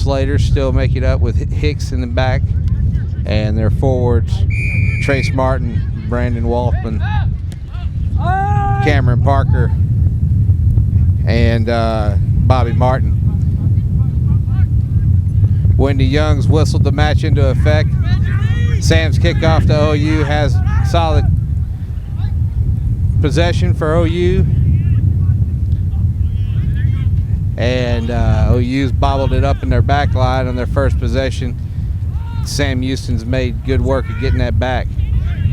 Slater still make it up with Hicks in the back. And their forwards, Trace Martin, Brandon Wolfman, Cameron Parker, and Bobby Martin. Wendy Young's whistled the match into effect. Sam's kickoff to OU has solid possession for OU. And OU's bobbled it up in their back line on their first possession. Sam Houston's made good work of getting that back.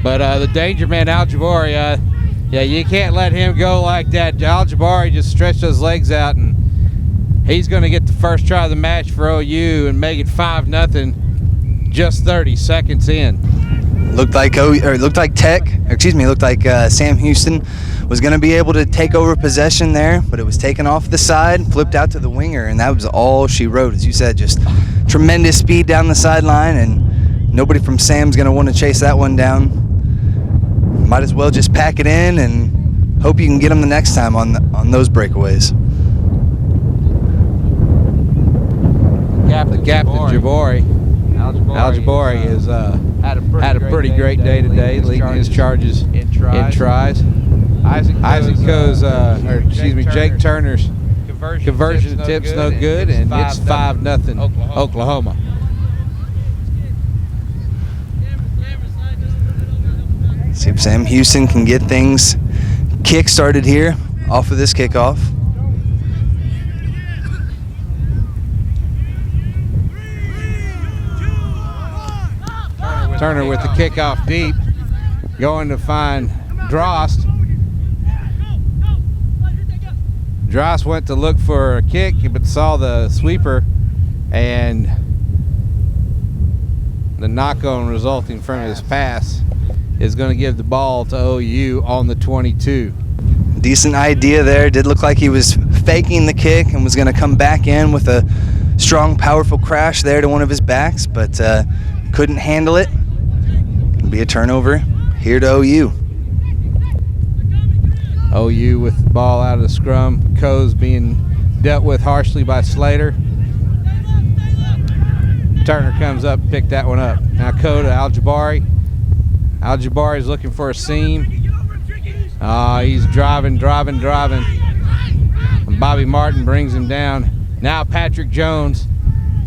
But the danger man, Al-Jabari, yeah, you can't let him go like that. Al-Jabari just stretched those legs out, and he's going to get the first try of the match for OU and make it 5-0 just 30 seconds in. Looked like Sam Houston was going to be able to take over possession there, but it was taken off the side, flipped out to the winger, and that was all she wrote. As you said, just tremendous speed down the sideline, and nobody from Sam's going to want to chase that one down. Might as well just pack it in and hope you can get them the next time on those breakaways. Captain Jabari. Al-Jabari has had a pretty great day today, leading his charges in tries. Jake Turner's conversion attempt's no good, and it's 5-0 Oklahoma. See if Sam Houston can get things kick-started here off of this kickoff. Turner with the kickoff deep, going to find Drost. Drost went to look for a kick, but saw the sweeper, and the knock-on resulting from his pass is going to give the ball to OU on the 22. Decent idea there. Did look like he was faking the kick and was going to come back in with a strong, powerful crash there to one of his backs, but couldn't handle it. It'll be a turnover here to OU. OU with the ball out of the scrum. Coe's being dealt with harshly by Slater. Turner comes up, picked that one up. Now Coe to Al-Jabari. Al-Jabari's looking for a seam. He's driving. And Bobby Martin brings him down. Now Patrick Jones.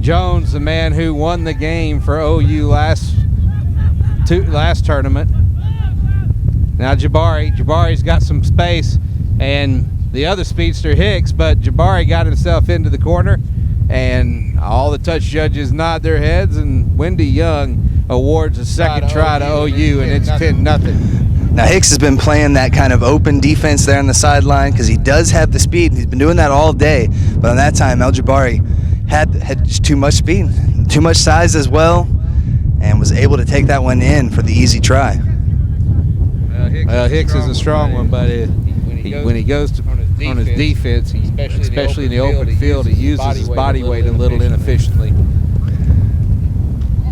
Jones, the man who won the game for OU last tournament. Now Jabari's got some space, and the other speedster Hicks, but Jabari got himself into the corner, and all the touch judges nod their heads, and Wendy Young awards a second try to OU, and it's 10-0. Now Hicks has been playing that kind of open defense there on the sideline because he does have the speed. He's been doing that all day, but on that time Al-Jabari had just too much speed, too much size as well, and was able to take that one in for the easy try. Hicks is a strong one, but when he goes on his defense, especially in the open field, he uses his body weight a little inefficiently.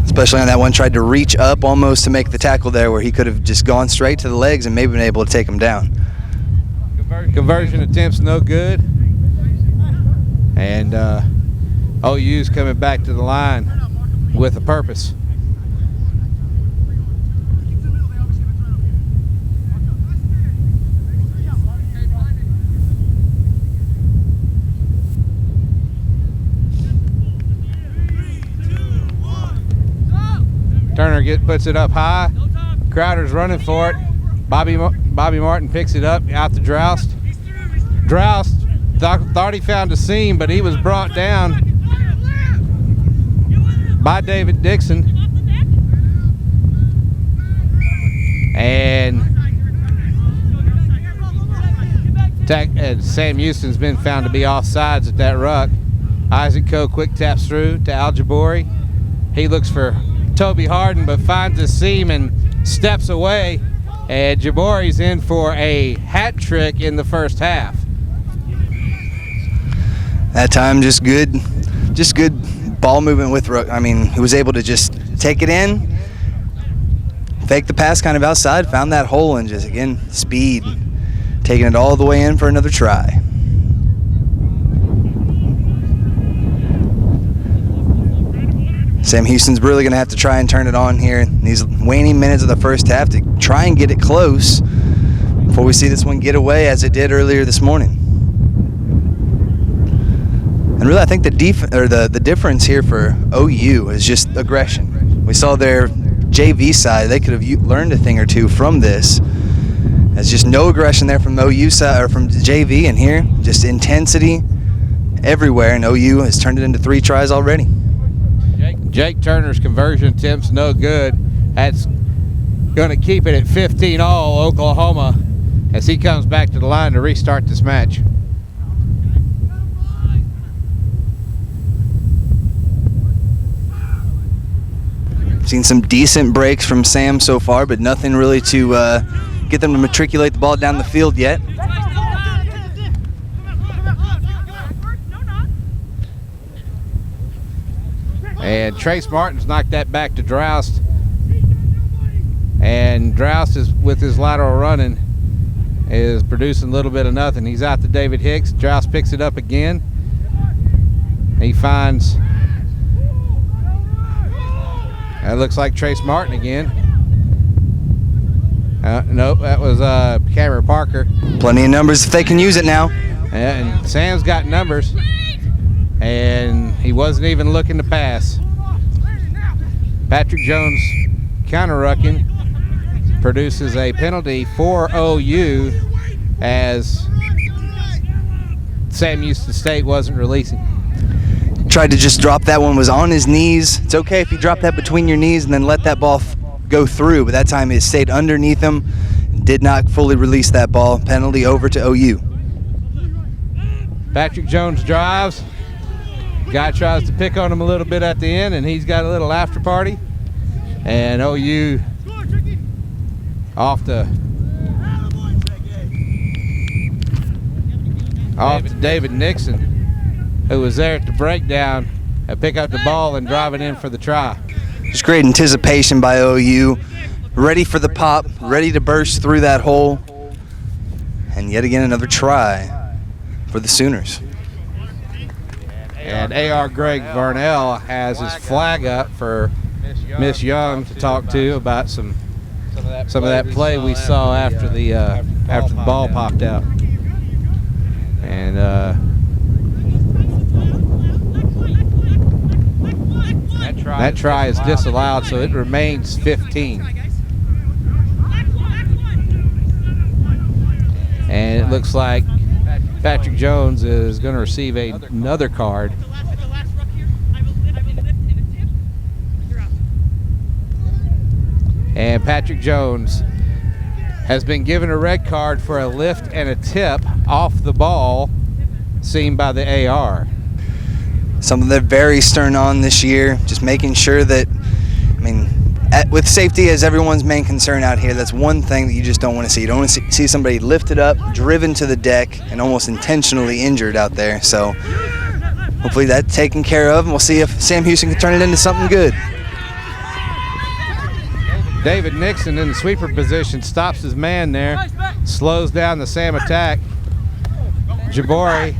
Especially on that one, tried to reach up almost to make the tackle there where he could have just gone straight to the legs and maybe been able to take him down. Conversion attempts no good. And OU's coming back to the line with a purpose. Turner puts it up high. Crowder's running for it. Bobby Martin picks it up out to Droust. Droust thought he found a seam, but he was brought down by David Dixon. And Sam Houston's been found to be offsides at that ruck. Isaac Coe quick taps through to Al-Jabari. He looks for Toby Harden, but finds a seam and steps away, and Jabari's in for a hat trick in the first half. That time just good ball movement with Rook. I mean, he was able to just take it in, fake the pass kind of outside, found that hole, and just again speed, taking it all the way in for another try. Sam Houston's really going to have to try and turn it on here in these waning minutes of the first half to try and get it close before we see this one get away as it did earlier this morning. And really, I think the difference here for OU is just aggression. We saw their JV side; they could have learned a thing or two from this. There's just no aggression there from the OU side or from the JV, and here just intensity everywhere. And OU has turned it into 3 tries already. Jake Turner's conversion attempt's no good. That's going to keep it at 15-all Oklahoma as he comes back to the line to restart this match. Seen some decent breaks from Sam so far, but nothing really to get them to matriculate the ball down the field yet. And Trace Martin's knocked that back to Droust. And Droust is, with his lateral running, is producing a little bit of nothing. He's out to David Hicks. Droust picks it up again. He finds, that looks like Trace Martin again. Nope, that was Cameron Parker. Plenty of numbers if they can use it now. Yeah, and Sam's got numbers. And he wasn't even looking to pass. Patrick Jones counter-rucking produces a penalty for OU as Sam Houston State wasn't releasing. Tried to just drop that one, was on his knees. It's okay if you drop that between your knees and then let that ball go through, but that time it stayed underneath him, did not fully release that ball. Penalty over to OU. Patrick Jones drives. Guy tries to pick on him a little bit at the end, and he's got a little after party. And OU off to David Nixon, who was there at the breakdown, and pick up the ball and drive it in for the try. Just great anticipation by OU. Ready for the pop, ready to burst through that hole. And yet again, another try for the Sooners. And A.R. Greg Varnell has his flag up for Miss Young to talk to about some of that play we saw after the ball popped out. And that try is disallowed, so it remains 15. And it looks like Patrick Jones is going to receive another card. And Patrick Jones has been given a red card for a lift and a tip off the ball seen by the AR. Something they're very stern on this year, just making sure that, with safety as everyone's main concern out here, that's one thing that you just don't want to see. You don't want to see somebody lifted up, driven to the deck, and almost intentionally injured out there. So hopefully that's taken care of, and we'll see if Sam Houston can turn it into something good. David Nixon in the sweeper position stops his man there, slows down the Sam attack. Jabari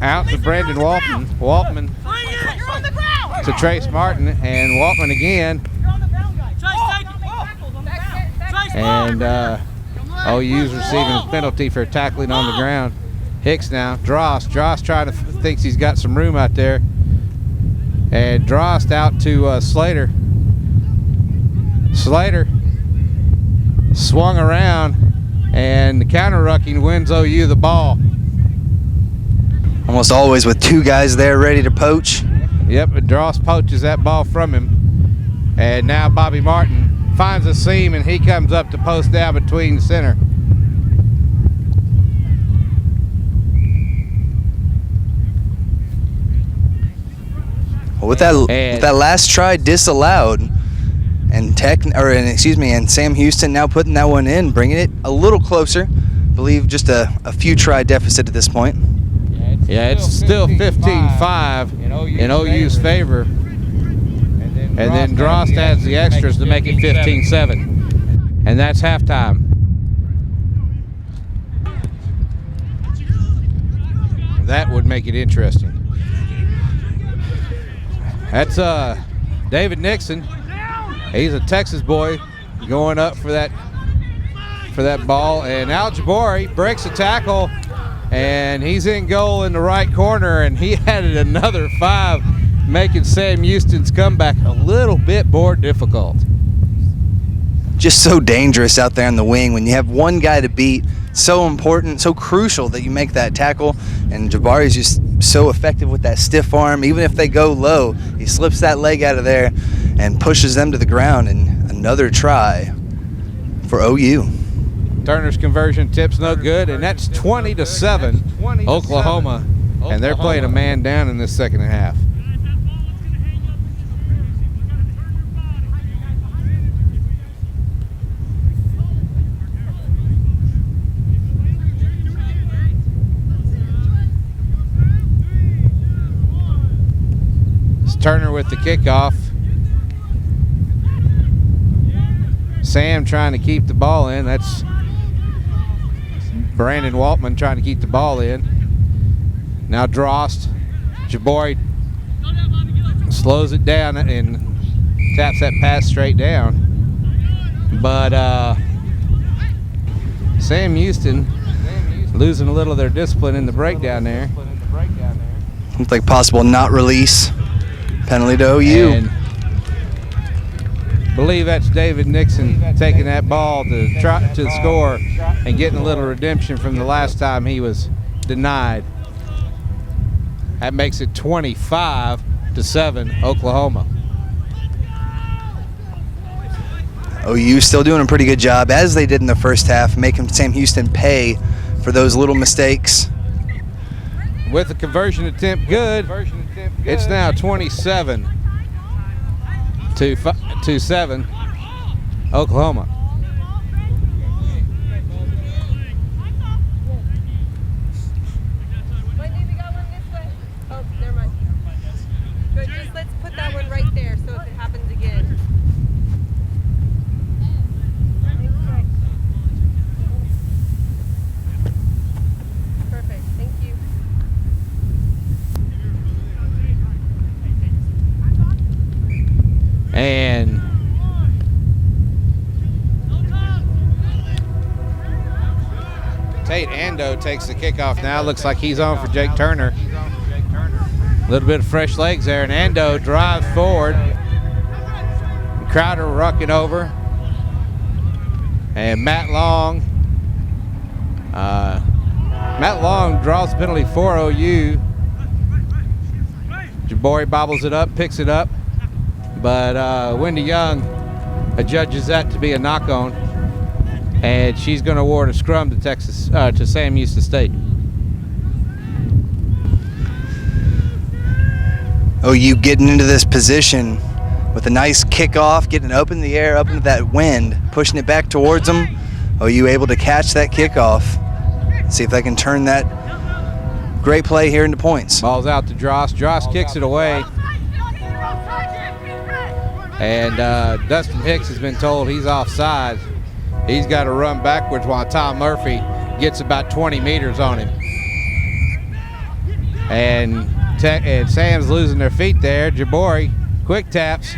out to Brandon Waltman. Waltman to Trace Martin, and Waltman again. And OU's receiving a penalty for tackling on the ground. Hicks now. Drost thinks he's got some room out there. And Drost out to Slater. Slater swung around, and the counter-rucking wins OU the ball. Almost always with 2 guys there ready to poach. Yep, but Drost poaches that ball from him. And now Bobby Martin finds a seam, and he comes up to post down between the center. Well, with that last try disallowed, and Sam Houston now putting that one in, bringing it a little closer. I believe just a few try deficit at this point. Yeah, it's still 15-5 in OU's favor. And then Drost adds the extras to make it 15-7. And that's halftime. That would make it interesting. That's David Nixon. He's a Texas boy going up for that ball, and Al Jabari breaks a tackle, and he's in goal in the right corner, and he added another 5, making Sam Houston's comeback a little bit more difficult. Just so dangerous out there on the wing when you have one guy to beat. So important, so crucial that you make that tackle, and Jabari's just so effective with that stiff arm. Even if they go low, he slips that leg out of there and pushes them to the ground, and another try for OU. Turner's conversion tip's no good, and that's 20-7 Oklahoma, and they're playing a man down in this second half. Turner with the kickoff. Sam trying to keep the ball in. That's Brandon Waltman trying to keep the ball in. Now Drost. Jabari slows it down and taps that pass straight down. But Sam Houston losing a little of their discipline in the breakdown there. Looks like possible not release. Penalty to OU. And believe that's David Nixon taking that ball to score and getting a little redemption from the last time he was denied. That makes it 25-7 Oklahoma. OU still doing a pretty good job, as they did in the first half, making Sam Houston pay for those little mistakes. With the conversion attempt good, it's now 27-7 Oklahoma. Oh, never mind. Good, just let's put that one right there so if it happens again. Perfect, thank you. And Tate Ando takes the kickoff now. Looks like he's on for Jake Turner. A little bit of fresh legs there, and Ando drives forward. Crowder rucking over. And Matt Long draws the penalty for OU. Jabari bobbles it up, picks it up. But Wendy Young adjudges that to be a knock-on, and she's going to award a scrum to Sam Houston State. OU getting into this position with a nice kickoff, getting it up in the air, up into that wind, pushing it back towards them. OU able to catch that kickoff. See if they can turn that great play here into points. Ball's out to Drost. Drost kicks it away. And Dustin Hicks has been told he's offside. He's got to run backwards while Tom Murphy gets about 20 meters on him. And Sam's losing their feet there. Jabari quick taps,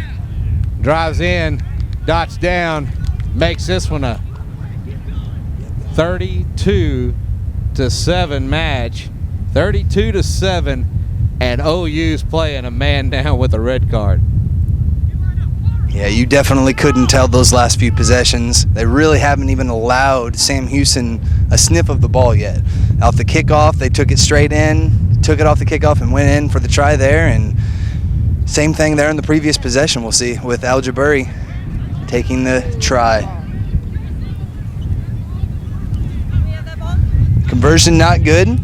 drives in, dots down, makes this one a 32-7 match. 32-7, and OU's playing a man down with a red card. Yeah, you definitely couldn't tell those last few possessions. They really haven't even allowed Sam Houston a sniff of the ball yet. Off the kickoff, they took it straight in, took it off the kickoff and went in for the try there. And same thing there in the previous possession, we'll see, with Al Jabari taking the try. Conversion not good.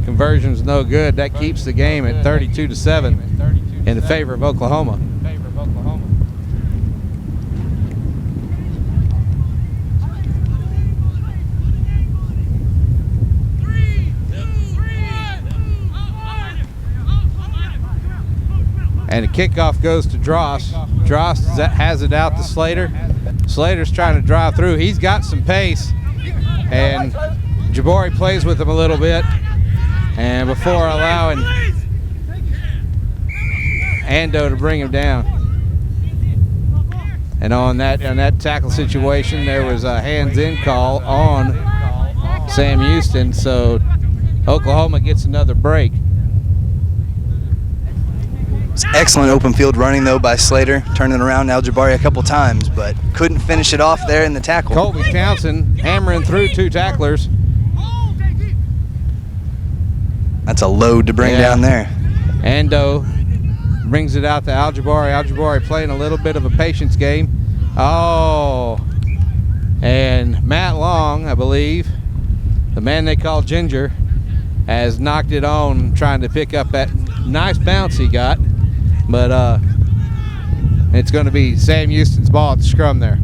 Conversion's no good. That keeps the game at 32-7 in the favor of Oklahoma. And the kickoff goes to Drost. Drost has it out to Slater. Slater's trying to drive through. He's got some pace. And Jabari plays with him a little bit, and before allowing Ando to bring him down. And on that tackle situation, there was a hands-in call on Sam Houston, so Oklahoma gets another break. It's excellent open field running, though, by Slater, turning around Al-Jabari a couple times, but couldn't finish it off there in the tackle. Colby Townsend hammering through 2 tacklers. That's a load to bring down there. Ando brings it out to Al-Jabari. Al-Jabari playing a little bit of a patience game. Oh, and Matt Long, I believe, the man they call Ginger, has knocked it on, trying to pick up that nice bounce he got. But it's going to be Sam Houston's ball at the scrum there.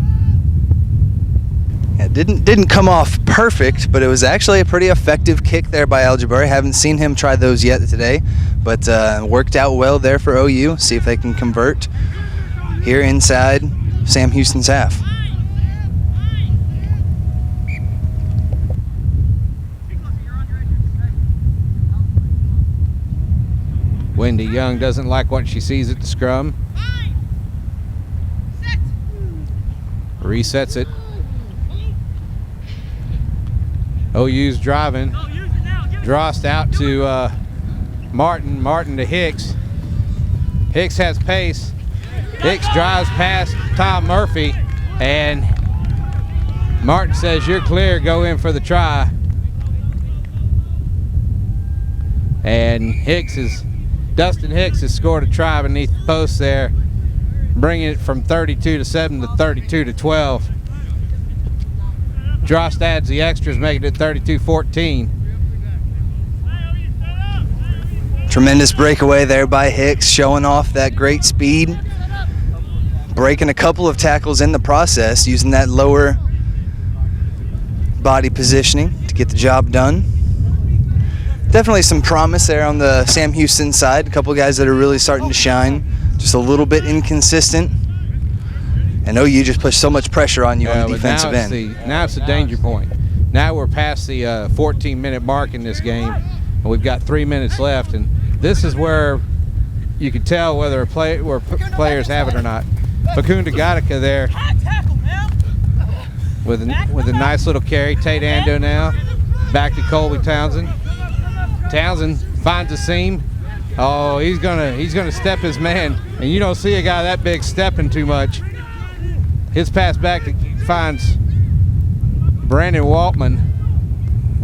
Yeah, didn't come off perfect, but it was actually a pretty effective kick there by Al-Jabari. Haven't seen him try those yet today, but worked out well there for OU. See if they can convert here inside Sam Houston's half. Wendy Young doesn't like what she sees at the scrum. Resets it. OU's driving. Drost out to Martin. Martin to Hicks. Hicks has pace. Hicks drives past Tom Murphy, and Martin says, "You're clear, go in for the try." And Dustin Hicks has scored a try beneath the post there, bringing it from 32-7 to 32-12. Drost adds the extras, making it 32-14. Tremendous breakaway there by Hicks, showing off that great speed. Breaking a couple of tackles in the process, using that lower body positioning to get the job done. Definitely some promise there on the Sam Houston side. A couple of guys that are really starting to shine. Just a little bit inconsistent. And OU just pushed so much pressure on you on the defensive end. Now it's the danger point. Now we're past the 14-minute mark in this game, and we've got 3 minutes left. And this is where you can tell whether players have it or not. Fakunda Gattaca there with a nice little carry. Tate Ando now back to Colby Townsend. Townsend finds a seam. Oh, he's gonna step his man, and you don't see a guy that big stepping too much. His pass back finds Brandon Waltman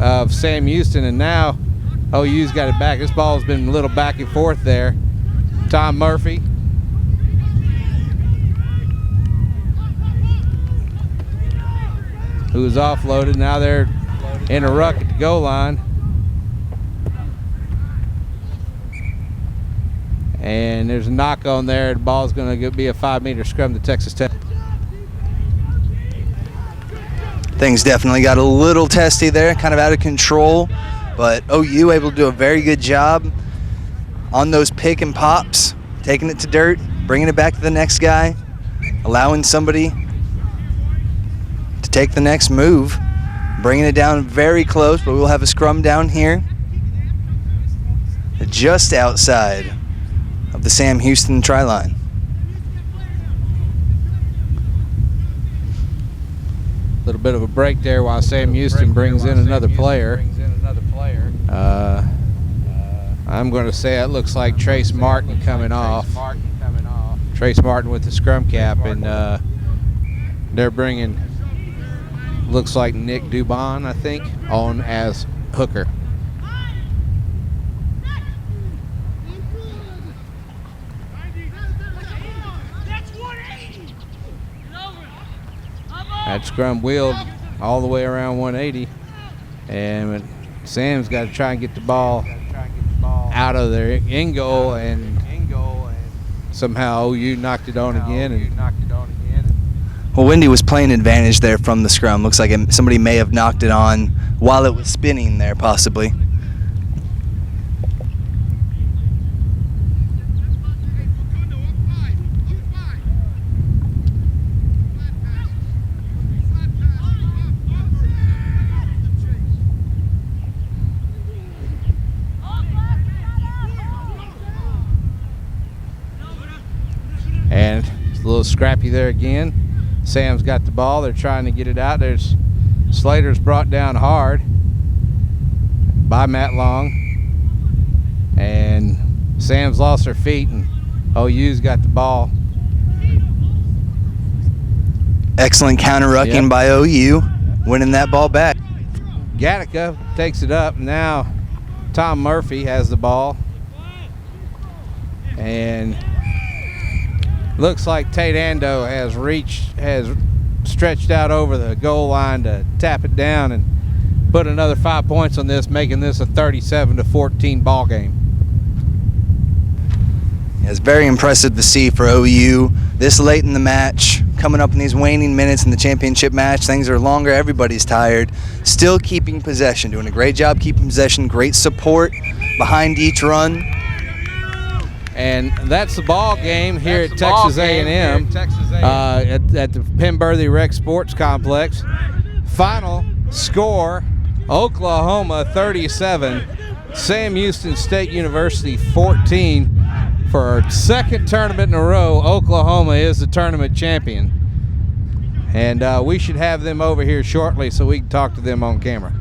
of Sam Houston, and now OU's got it back. This ball's been a little back and forth there. Tom Murphy. Who is offloaded. Now they're in a ruck at the goal line. And there's a knock on there. The ball's going to be a 5-meter scrum to Texas Tech. Things definitely got a little testy there, kind of out of control, but OU able to do a very good job on those pick and pops, taking it to dirt, bringing it back to the next guy, allowing somebody to take the next move, bringing it down very close, but we'll have a scrum down here just outside of the Sam Houston try line. A little bit of a break there while Sam Houston brings in another player. I'm going to say it looks like Trace Martin coming off. Trace Martin with the scrum cap, and they're bringing, looks like Nick Dubon, I think, on as hooker. That scrum wheeled all the way around 180, and Sam's got to try and get the ball out of their end goal, and somehow OU knocked it on again. Well, Wendy was playing advantage there from the scrum. Looks like somebody may have knocked it on while it was spinning there, possibly. little scrappy there again. Sam's got the ball. They're trying to get it out. There's Slater's brought down hard by Matt Long. And Sam's lost her feet, and OU's got the ball. Excellent counter-rucking by OU, winning that ball back. Gattaca takes it up. Now Tom Murphy has the ball. And looks like Tate Ando has stretched out over the goal line to tap it down and put another 5 points on this, making this a 37-14 ball game. It's very impressive to see for OU this late in the match, coming up in these waning minutes in the championship match. Things are longer, everybody's tired. Still keeping possession, doing a great job keeping possession, great support behind each run. And that's the ball game here at Texas A&M at the Penberthy Rec Sports Complex. Final score, Oklahoma 37, Sam Houston State University 14. For our second tournament in a row, Oklahoma is the tournament champion. And we should have them over here shortly so we can talk to them on camera.